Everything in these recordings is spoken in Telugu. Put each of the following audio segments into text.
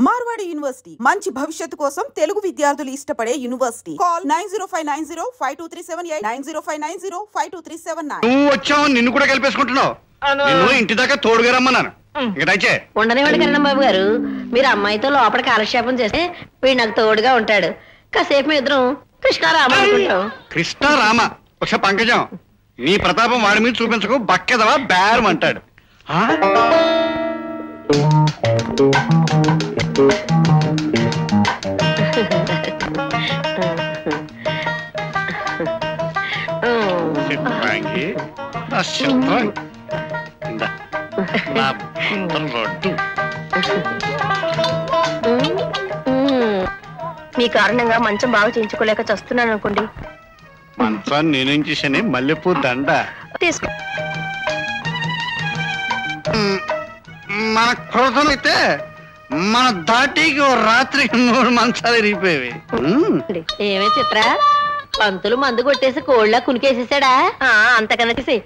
మార్వాడి యూనివర్సిటీ మంచి భవిష్యత్తు కోసం తెలుగు విద్యార్థులు ఇష్టపడే యూనివర్సిటీ. కాల్ 9059052378 9059052379. నువ్వు వచ్చావు, నిన్ను కూడా కలిపేసుకుంటున్నావు. నిన్ను ఇంటి దాకా తోడుగా రమ్మన్నాను. ఉండనివ్వండి కరణం బాబు గారు, మీరు అమ్మాయితో లోపల కాలక్షేపం చేస్తే వీడు నాకు తోడుగా ఉంటాడు. కాసేపు మీ ఇద్దరం కృష్ణారామ అనుకుంటాం. కృష్ణారామ ఒక పంకజం, నీ ప్రతాపం వాడి మీద చూపించకు, బక్కెదవా బేరం అంటాడు. మీ కారణంగా మంచం బాగా చేయించుకోలేక చస్తున్నాను అనుకోండి. మంచాన్ని నేనేం చేశాను? మల్లెపూ దండ తీసుకో. మన క్రోధం అయితే మన దాటికి రాత్రి 3 మంచాలు ఇరిగిపోయేవి. ఏమే చిత్ర, పంతులు మందు కొట్టేసి కోళ్ళ కునికేసేసాడా? అంతకన్నా తీసి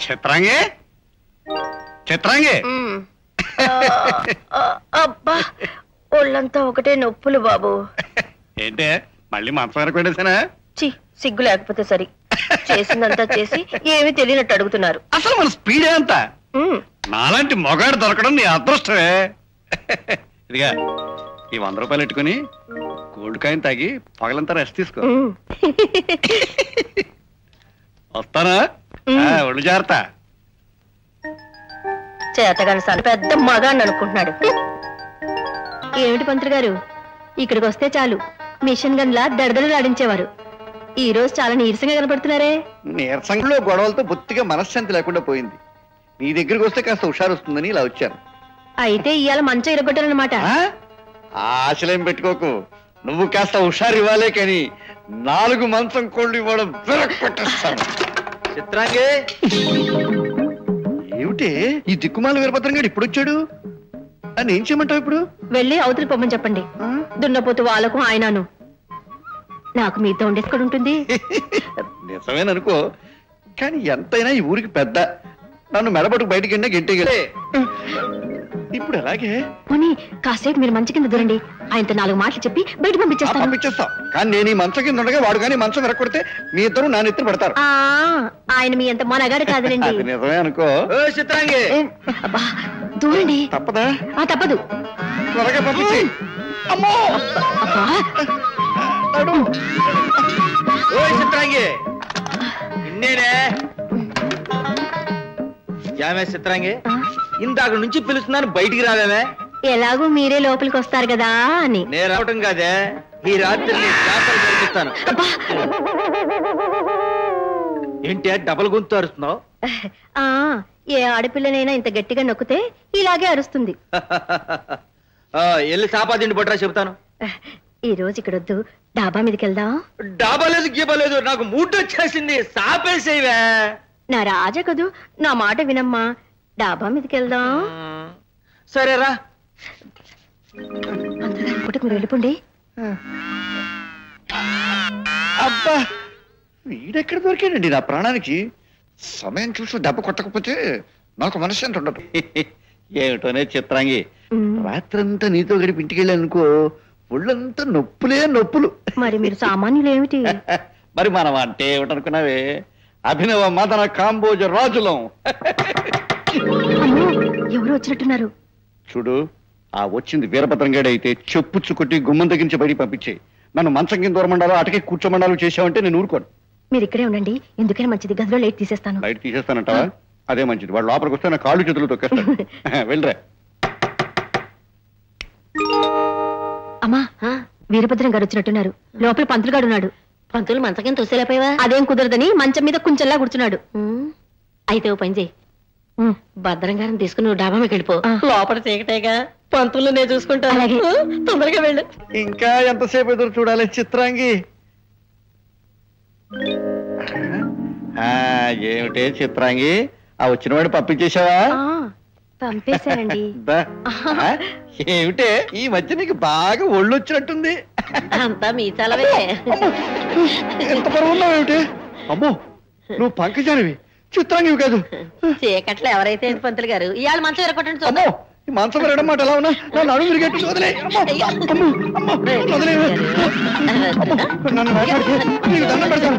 చిత్రాంగే చిత్రాంగే, అబ్బా ఒళ్ళంతా ఒకటే నొప్పులు బాబు. ఏంటే మళ్ళీ మంచం వరకు పెట్టేసానా? సిగ్గు లేకపోతే సరి. చేసిందంతా చేసి ఏమీ తెలియనట్టు అడుగుతున్నారు. అసలు మన స్పీడే అంత. నాలాంటి మొగాడు దొరకడం నీ అదృష్టమే. ఇదిగా ఈ 100 రూపాయలు పెట్టుకుని గోల్డ్ కాయిన్ తాగి పగలంతా రెస్ట్ తీసుకో. వస్తానా? ఒళ్ళు జాగ్రత్త. చేతగాని సార్ పెద్ద మగాన్ని అనుకుంటున్నాడు. ఏమిటి పంతులు గారు, ఇక్కడికి వస్తే చాలు మిషన్ గన్లా దడదలు ఆడించేవారు. ఈ రోజు చాలా నీరసంగా కనపడుతున్నారే. నీరసంలో గొడవలతో బొత్తిగా మనశ్శాంతి లేకుండా పోయింది. నీ దగ్గరికి వస్తే కాస్త హుషారు వస్తుందని ఇలా వచ్చాను. అయితే ఇవాళ మంచం ఇరగొట్టారన్నమాట. ఆశలేం పెట్టుకోకు, నువ్వు కాస్త హుషారు ఇవ్వాలే కానీ 4 మంచం కోళ్ళు ఇవ్వడం విరగొట్టేస్తాను. చిత్రాంగే, ఏమిటి ఈ దిక్కుమాల వీరభద్రంగా ఇప్పుడు వచ్చాడు? అని ఏం చేయమంటావు ఇప్పుడు? వెళ్ళి అవతలి పొమ్మని చెప్పండి. దున్నపోతు వాళ్ళకు ఆయనను. నాకు మీతో ఉండేసుకొని ఉంటుంది. నిజమేననుకో, కానీ ఎంతైనా ఈ ఊరికి పెద్ద. నన్ను మెడబట్టుకు బయటికి గెంటేగలే. ఇప్పుడు అలాగే పోనీ కాసేపు మీరు మంచం కింద దూరండి. ఆయనతో 4 మాటలు చెప్పి బయట పంపించేస్తాం. కానీ నేను ఈ మంచం కింద ఉండగా వాడు కానీ మంచం వెరకొడితే మీ ఇద్దరు నా నెత్తిన పడతారు. ఆయన మీ అంత మొనగాడు కాదులేండి. నిజమే అనుకో. చిత్రాంగి దూరండి. తప్పదా? తప్పదు. త్వరగా పంపించి. అమ్మో చిత్రాంగి, ఇన్నేనే యామే చిత్రాంగి, ఇందాక నుంచి పిలుస్తున్నాను, బయటికి రావేమే? ఎలాగూ మీరే లోపలికి వస్తారు కదా అని. నేను రావటం కాదే, ఈ రాత్రి పంపిస్తాను. ఏంటి డబల్ గొంతు అరుస్తున్నావు? ఏ ఆడపిల్లనైనా ఇంత గట్టిగా నొక్కితే ఇలాగే అరుస్తుంది. వెళ్ళి సాపాదిండి పట్టరా చెబుతాను. ఈ రోజు ఇక్కడ వద్దు, డాబా మీదకి వెళ్దాం. డాబా లేదు గీబలేదు, నాకు మూడ్ వచ్చేసింది. సాపేసేవే. నా రాజా కదూ, నా మాట వినమ్మా. డాబా మీదకి వెళ్దాం. సరేరా. పుట్టుకు మీరు వెళ్ళిపోండి. అబ్బా, వీడెక్కడ దొరికాడండి నా ప్రాణానికి? సమయం చూసి దెబ్బ కొట్టకపోతే నాకు మనశ్శాంతి ఉండదు. ఏమిటోనే చిత్రాంగి, రాత్రంతా నీతో గడిపి ఇంటికి వెళ్ళానుకో, ఒళ్ళంతా నొప్పులే నొప్పులు. మరి మీరు సామాన్యులు ఏమిటి? మరి మనం అంటే ఏమిటనుకున్నావే, అభినవ మదన కాంబోజ రాజులం. ఎవరు వచ్చినట్టున్నారు? చూడు, ఆ వచ్చింది వీరభద్రంగాడు అయితే చెప్పుచ్చు కొట్టి గుమ్మం తగ్గించి బయటికి పంపించే. నన్ను మంచం కింద దూరమండాలో అటకే కూర్చోమండాలో చేసావంటే నేను ఊరుకోను. మీరు ఇక్కడే ఉండండి, ఎందుకైనా మంచిది. గదిలో లైట్ తీసేస్తాను. లైట్ తీసేస్తానంటావా? అదే మంచిది. వాడు లోపలికి వస్తే నా కాళ్ళు చేతులు తొక్కేస్తాను. వెళ్ళరా. అమ్మా, వీరభద్రం గారు వచ్చినట్టున్నారు. లోపల పంతులు గారు ఉన్నాడు. పంతులు మంచం కింద తోసేలేపోయావా? అదేం కుదరదని మంచం మీద కుంచెల్లా కూర్చున్నాడు. అయితే ఓ పని చేయి, భద్రం గారిని తీసుకుని డాబా మీకు వెళ్ళిపో. లోపల చీకటేగా, పంతులు నేను చూసుకుంటాను. తొందరగా వెళ్ళు. ఇంకా ఎంతసేపు ఎదురు చూడాలి చిత్రాంగి? ఏమిటే చిత్రాంగి, ఆ వచ్చిన వాడిని పంపించేశావా? పంపేశానండి. ఏమిటే ఈ మధ్య నీకు బాగా ఒళ్ళు వచ్చినట్టుంది. అంతా మీ చలవే. ఎంత బరువు ఉన్నావు ఏమిటి? అమ్మో, నువ్వు పంకజానివి, చిత్రాంగివి కాదు. చీకట్లో ఎవరైతే పంతులు గారు ఇవాళ మంచం ఎరగొట్టండి చూద్దాం. ఈ మంచం విరగడం మాట ఎలా ఉన్నా నన్ను అడుగు విరిగేట్టు వదిలే. నన్ను మాట్లాడితే నీకు దండం పెడతాను.